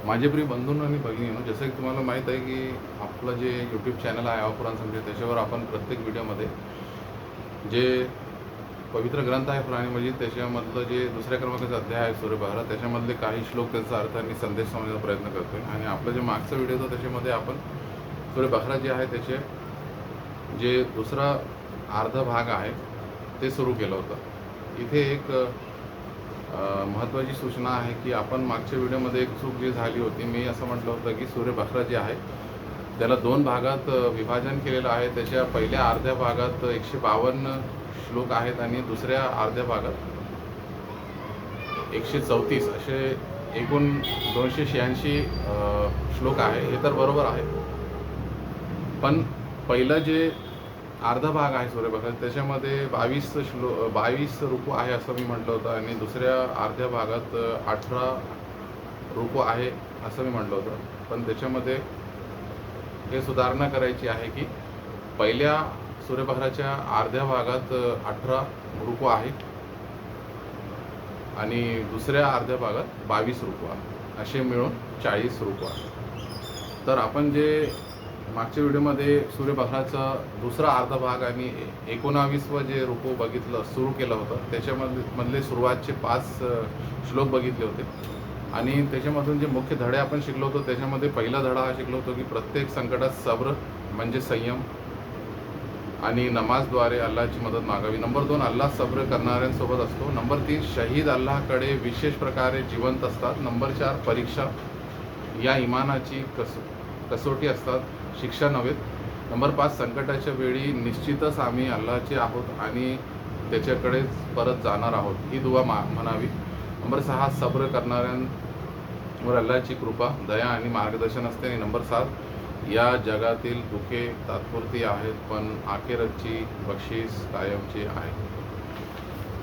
माझे प्रिय बंधूंनो आणि भगिनींनो, जसं की तुम्हाला माहीत आहे की आपलं जे यूट्यूब चॅनल आहे अवपुराण समजे, त्याच्यावर आपण प्रत्येक व्हिडिओमध्ये जे पवित्र ग्रंथ आहे पुराणी मजीद, त्याच्यामधलं जे दुसऱ्या क्रमांकाचा अध्याय आहे सूर्यप्रकाश, त्याच्यामधले काही श्लोक त्याचा अर्थ आणि संदेश समजण्याचा प्रयत्न करतोय. आणि आपलं जे मागचा व्हिडिओ होता त्याच्यामध्ये आपण सूर्यप्रकाश जे आहे त्याचे जे दुसरा अर्धा भाग आहे ते सुरू केलं होतं. इथे एक महत्त्वाची सूचना आहे की आपण मागच्या व्हिडिओमध्ये एक चूक जी झाली होती, मी असं म्हटलं होतं की सूर्यप्रकाश जे आहे त्याला 2 भागात विभाजन केलेलं आहे. त्याच्या पहिल्या अर्ध्या भागात 152 श्लोक आहेत आणि दुसऱ्या अर्ध्या भागात 134 असे एकूण 286 श्लोक आहे. हे तर बरोबर आहे, पण पहिलं जे अर्धा भाग आहे सूर्यप्रकाश त्याच्यामध्ये 22 रुकू आहे असं मी म्हटलं होतं आणि दुसऱ्या अर्ध्या भागात 18 रुकू आहे असं मी म्हटलं होतं. पण त्याच्यामध्ये हे सुधारणा करायची आहे की पहिल्या सूर्यप्रकाशाच्या अर्ध्या भागात 18 रुकू आहे आणि दुसऱ्या अर्ध्या भागात 22 रुकू आहे, असे मिळून 40 रुकू आहे. तर आपण जे मागच्या व्हिडिओमध्ये सूर्यप्रकाशाचा दुसरा अर्धा भाग आणि 19वे जे रुकू बघितलं सुरू केलं होतं, त्याच्यामधले सुरुवातचे 5 श्लोक बघितले होते आणि त्याच्यामधून जे मुख्य धडे आपण शिकलो होतो त्याच्यामध्ये पहिला धडा हा शिकलो होतो की प्रत्येक संकटात सब्र म्हणजे संयम आणि नमाजद्वारे अल्लाची मदत मागावी. नंबर 2, अल्लाह सब्र करणाऱ्यांसोबत असतो. नंबर 3, शहीद अल्लाहकडे विशेष प्रकारे जिवंत असतात. नंबर 4, परीक्षा या इमानाची कसोटी असतात, शिक्षा नव्हे. नंबर 5, संकटाच्या वेळी निश्चितच आम्ही अल्लाहचे आहोत आणि त्याच्याकडेच परत जाणार आहोत, ही दुआ म्हणावी. नंबर 6, सब्र करणाऱ्यांवर अल्लाहची कृपा, दया आणि मार्गदर्शन असते. आणि नंबर 7, या जगातील दुःखे तात्पुरती आहेत पण आखेरतची बक्षीस कायमची आहे.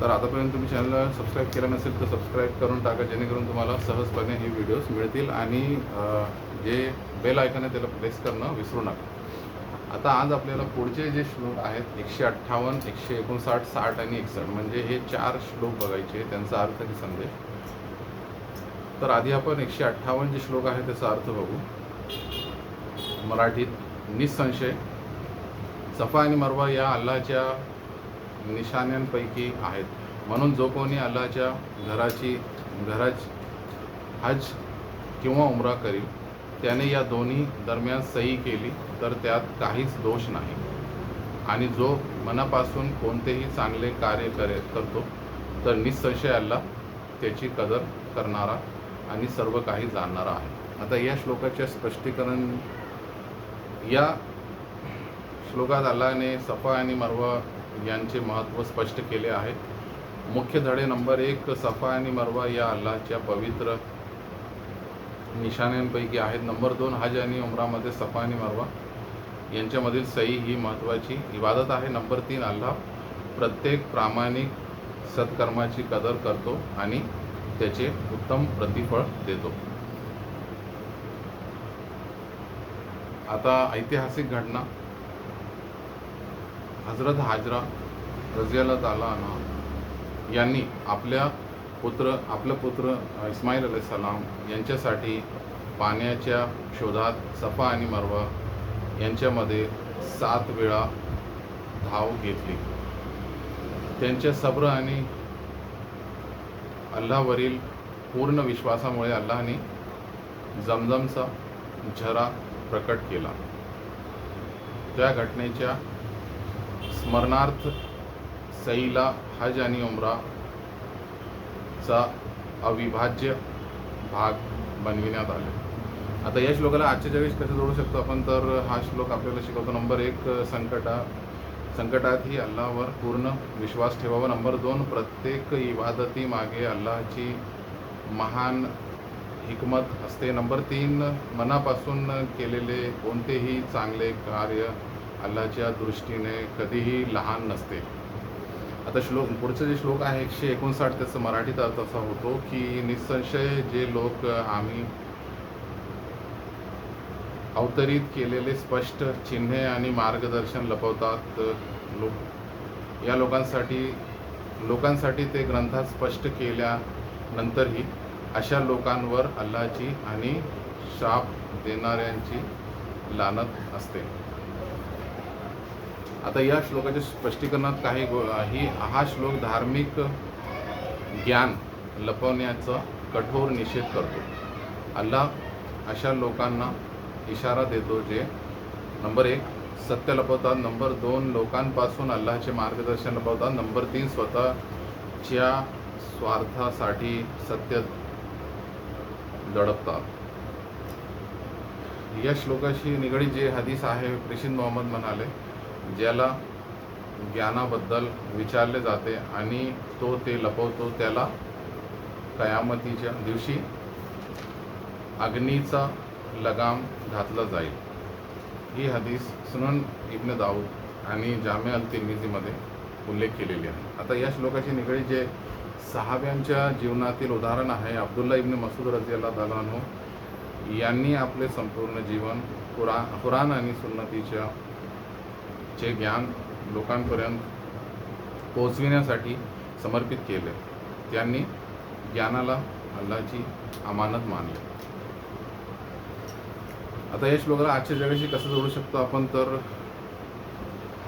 तर आतापर्यंत तुम्ही चॅनलला सबस्क्राईब केलं नसेल तर सबस्क्राईब करून टाका, जेणेकरून तुम्हाला सहजपणे हे व्हिडिओज मिळतील आणि जे बेल आयकॉन आहे त्याला प्रेस करणं विसरू नका. आता आज आपल्याला पुढचे जे श्लोक आहेत 158, 159, 60 आणि 61 म्हणजे हे 4 श्लोक बघायचे, त्यांचा अर्थ आणि संदेश. तर आधी आपण 158 जे श्लोक आहे त्याचा अर्थ बघू. मराठीत, निसंशय सफा आणि मरवा या अल्लाहच्या निशाण्यांपैकी आहेत, म्हणून जो कोणी अल्लाहच्या घराची हज किंवा उमरा करील त्याने या दोन्ही दरम्यान सही केली तर त्यात काहीच दोष नाही. आणि जो मनापासून कोणतेही चांगले कार्य करतो तर निसंशय अल्लाह त्याची कदर करणारा आणि सर्व काही जाणणारा आहे. आता या श्लोकाचे स्पष्टीकरण, या श्लोकात अल्लाहने सफा आणि मरवा यांचे महत्त्व स्पष्ट केले आहे. मुख्य धडे. नंबर 1, सफा आणि मरवा या अल्लाहच्या पवित्र निशाण्यांपैकी आहेत. नंबर 2, हज आणि उमरामध्ये सफा आणि मरवा यांच्यामधील सही ही महत्त्वाची इबादत आहे. नंबर 3, अल्लाह प्रत्येक प्रामाणिक सत्कर्माची कदर करतो आणि त्याचे उत्तम प्रतिफळ देतो. आता ऐतिहासिक घटना. हजरत हाजरा रझियल्लाहु ताला अन्हा यांनी आपलं पुत्र इस्माईल अलैहिस्सलाम यांच्यासाठी पाण्याच्या शोधात सफा आणि मरवा यांच्यामध्ये 7 वेळा धाव घेतली. त्यांच्या सब्र आणि अल्लाहवरील पूर्ण विश्वासामुळे अल्लाहने जमजमचा झरा प्रकट केला. त्या घटनेच्या स्मरणार्थ सईला हज आणि उमराचा अविभाज्य भाग बनविण्यात आले. आता या श्लोकाला आजच्या जगाशी कसं जोडू शकतो आपण, तर हा श्लोक आपल्याला शिकवतो. नंबर 1, संकटातही अल्लाहवर पूर्ण विश्वास ठेवावा. नंबर 2, प्रत्येक इबादती मागे अल्लाहची महान हिकमत असते. नंबर 3, मनापासून केलेले कोणतेही चांगले कार्य अल्लाहच्या दृष्टीने कधीही लहान नसते. आता पुढचं जे श्लोक आहे 159, त्याचा मराठीत अर्थ असा होतो की निसंशय जे लोक आम्ही अवतरित केलेले स्पष्ट चिन्हे आणि मार्गदर्शन लपवतात, या लोकांसाठी ते ग्रंथात स्पष्ट केल्यानंतरही अशा लोकांवर अल्लाची आणि शाप देणाऱ्यांची लानत असते. आता या श्लोकाच्या स्पष्टीकरणात हा श्लोक धार्मिक ज्ञान लपवण्याचा कठोर निषेध करतो. अल्लाह अशा लोकांना इशारा देतो जे नंबर 1 सत्य लपवतात, नंबर 2 लोकांपासून अल्लाहचे मार्गदर्शन लपवतात, नंबर 3 स्वतःच्या स्वार्थासाठी सत्य दडपतात. या श्लोकाशी निगडीत जे हदीस आहे, प्रेषित मोहम्मद म्हणाले, ज्याला ज्ञानाबद्दल विचारले जाते आणि तो ते लपवतो त्याला कयामतीच्या दिवशी अग्नीचा लगाम घातला जाईल. ही हदीस सुनन इब्न दाऊद आणि जामे अल तिर्मिझीमध्ये उल्लेख केलेली आहे. आता या श्लोकाशी निगडीत जे सहाब्यांच्या जीवनातील उदाहरण आहे, अब्दुल्ला इब्न मसूद रझियल्लाहु ताला अन्हु यांनी आपले संपूर्ण जीवन कुराण आणि सुन्नतीच्या चे ज्ञान लोकांपर्यंत पोहोचविण्यासाठी समर्पित केले. त्यांनी ज्ञानाला अल्लाची अमानत मानले. आता या श्लोकाला आजच्या जगाशी कसं जोडू शकतो आपण, तर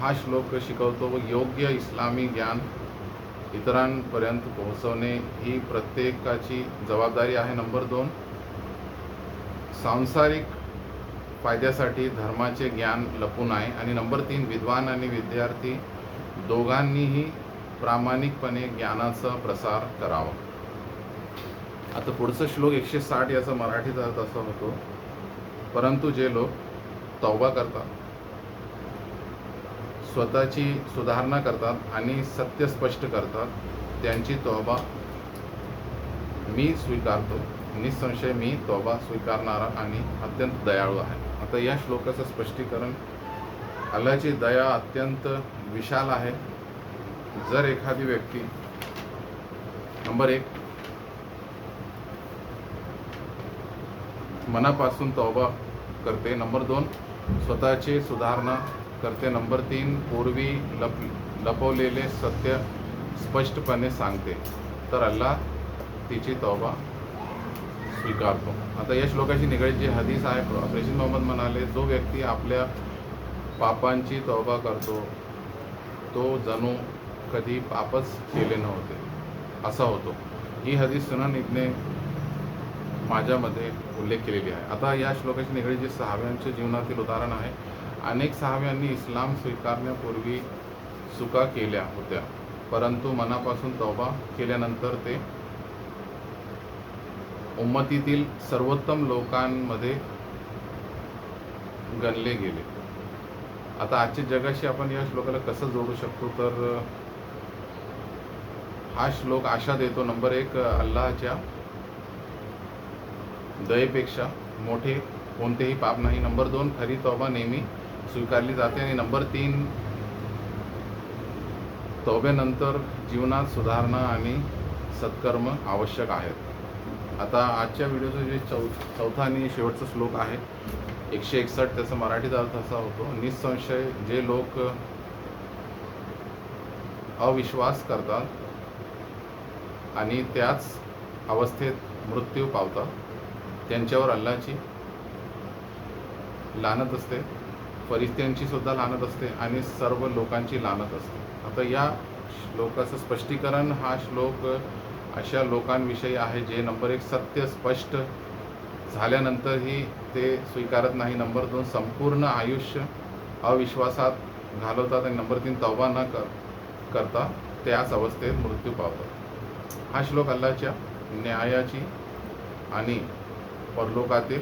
हा श्लोक शिकवतो योग्य इस्लामी ज्ञान इतरांपर्यंत पोहोचवणे ही प्रत्येकाची जबाबदारी आहे. नंबर 2 सांसारिक फायद्यासाठी धर्माचे ज्ञान लपू नये. आणि नंबर 3 विद्वान आणि विद्यार्थी दोघांनीही प्रामाणिकपणे ज्ञानाचा प्रसार करावा. आता पुढचा श्लोक 160 याचा मराठीत अर्थ असा होतो, परंतु जे लोक तौबा करतात, स्वतःची सुधारणा करतात आणि सत्य स्पष्ट करतात, त्यांची तौबा मी स्वीकारतो. निसंशय मी तौबा स्वीकारणारा आणि अत्यंत दयाळू आहे. आता या श्लोकाचं स्पष्टीकरण, अल्लाची दया अत्यंत विशाल आहे. जर एखादी व्यक्ती नंबर 1 मनापासून तौबा करते, नंबर 2 स्वतःची सुधारणा करते, नंबर 3 पूर्वी लपवलेले सत्य स्पष्टपणे सांगते, तर अल्लाह तिची तौबा स्वीकारतो. आता या श्लोकाशी निगडीत जे हदीस आहे, प्रेषित मोहम्मद म्हणाले, जो व्यक्ती आपल्या पापांची तौबा करतो तो जणू कधी पापच केले नव्हते असा होतो. ही हदीस सुनन इब्ने माजामध्ये उल्लेख केलेली आहे. आता या श्लोकाशी निगडीत जे सहाब्यांच्या जीवनातील उदाहरण आहे, अनेक सहाब्यांनी इस्लाम स्वीकारण्यापूर्वी चुका केल्या होत्या, परंतु मनापासून तौबा केल्यानंतर ते उम्मतीतील सर्वोत्तम लोकांमध्ये गणले गेले. आता आजच्या जगाशी आपण या श्लोकाला कसं जोडू शकतो, तर हा श्लोक आशा देतो, नंबर 1 अल्लाहच्या दयेपेक्षा मोठे कोणतेही पाप नाही, नंबर 2 खरी तौबा नेहमी स्वीकारली जाते, आणि नंबर 3 तौबेनंतर जीवनात सुधारणा आणि सत्कर्म आवश्यक आहेत. आता आजच्या व्हिडिओचं जे चौथा आणि शेवटचा श्लोक आहे 161, त्याचा मराठीत अर्थ असा होतो, निसंशय जे लोक अविश्वास करतात आणि त्याच अवस्थेत मृत्यू पावतात त्यांच्यावर अल्लाची लानत असते, फरिश्त्यांची सुद्धा लानत असते आणि सर्व लोकांची लानत असते. आता या श्लोकाचं स्पष्टीकरण, हा श्लोक अशा लोकांविषयी आहे जे नंबर 1 सत्य स्पष्ट झाल्यानंतरही ते स्वीकारत नाही, नंबर 2 संपूर्ण आयुष्य अविश्वासात घालवतात, आणि नंबर 3 तौबा न करता त्याच अवस्थेत मृत्यू पावतात. हा श्लोक अल्लाच्या न्यायाची आणि परलोकातील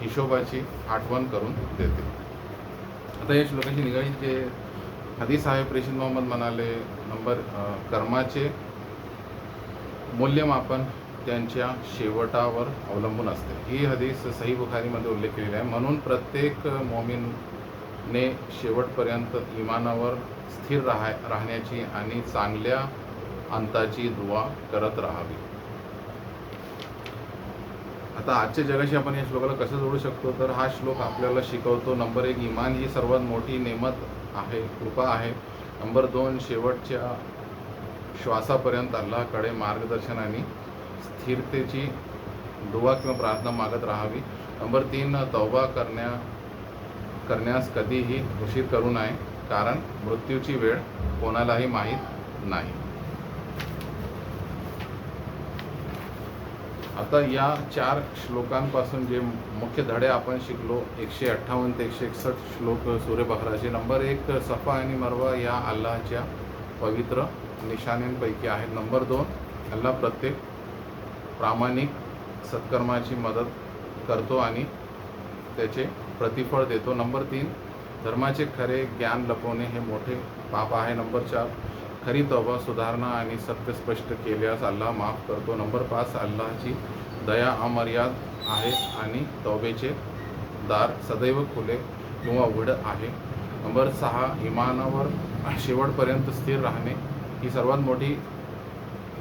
हिशोबाची आठवण करून देते. आता या श्लोकाची निगडीत जे हदीस आहे, प्रेषित मोहम्मद म्हणाले, कर्माचे मूल्यमापन त्यांच्या शेवटावर अवलंबून असते. ही हदीस सही बुखारीमध्ये उल्लेख केलेली आहे. म्हणून प्रत्येक मोमीनने शेवटपर्यंत इमानावर स्थिर राहण्याची आणि चांगल्या अंताची दुआ करत राहावी. आता आजच्या जगाशी आपण या श्लोकाला कसं जोडू शकतो, तर हा श्लोक आपल्याला शिकवतो, नंबर 1 इमान ही सर्वात मोठी नेमत आहे, कृपा आहे. नंबर 2 शेवटच्या श्वासापर्यंत अल्लाहकडे मार्गदर्शन आणि स्थिरतेची दुआ किंवा प्रार्थना मागत राहावी. नंबर 3, तौबा करण्यास कधीही उशीर करू नये, कारण मृत्यूची वेळ कोणालाही माहीत नाही. आता या 4 श्लोकांपासून जे मुख्य धडे आपण शिकलो, 158 ते 161 श्लोक सूर्य बखराचे. नंबर 1, सफा आणि मरवा या अल्लाहच्या पवित्र निशाण्यांपैकी आहेत. नंबर 2, अल्लाह प्रत्येक प्रामाणिक सत्कर्माची मदत करतो आणि त्याचे प्रतिफळ देतो. नंबर 3, धर्माचे खरे ज्ञान लपवणे हे मोठे पाप आहे. नंबर 4, खरी तौबा, सुधारणा आणि सत्य स्पष्ट केल्यास अल्लाह माफ करतो. नंबर 5, अल्लाहची दया अमर्याद आहे आणि तौबेचे दार सदैव खुले किंवा उघड आहे. नंबर 6, इमानावर शेवटपर्यंत स्थिर राहणे ही सर्वात मोठी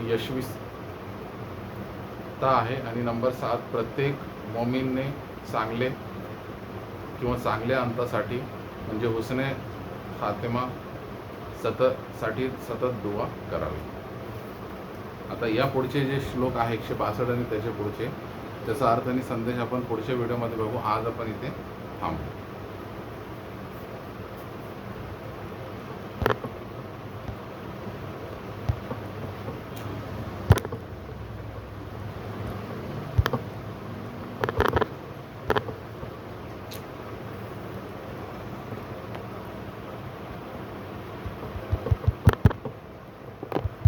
यशस्वीता आहे. आणि नंबर 7, प्रत्येक मोमीनने चांगल्या अंतासाठी म्हणजे हुस्ने खातिमा सतत दुआ करावी. आता या पुढचे जे श्लोक आहे 162 आणि त्याच्या पुढचे, त्याचा अर्थ आणि संदेश आपण पुढच्या व्हिडिओमध्ये बघू. आज आपण इथे थांबू.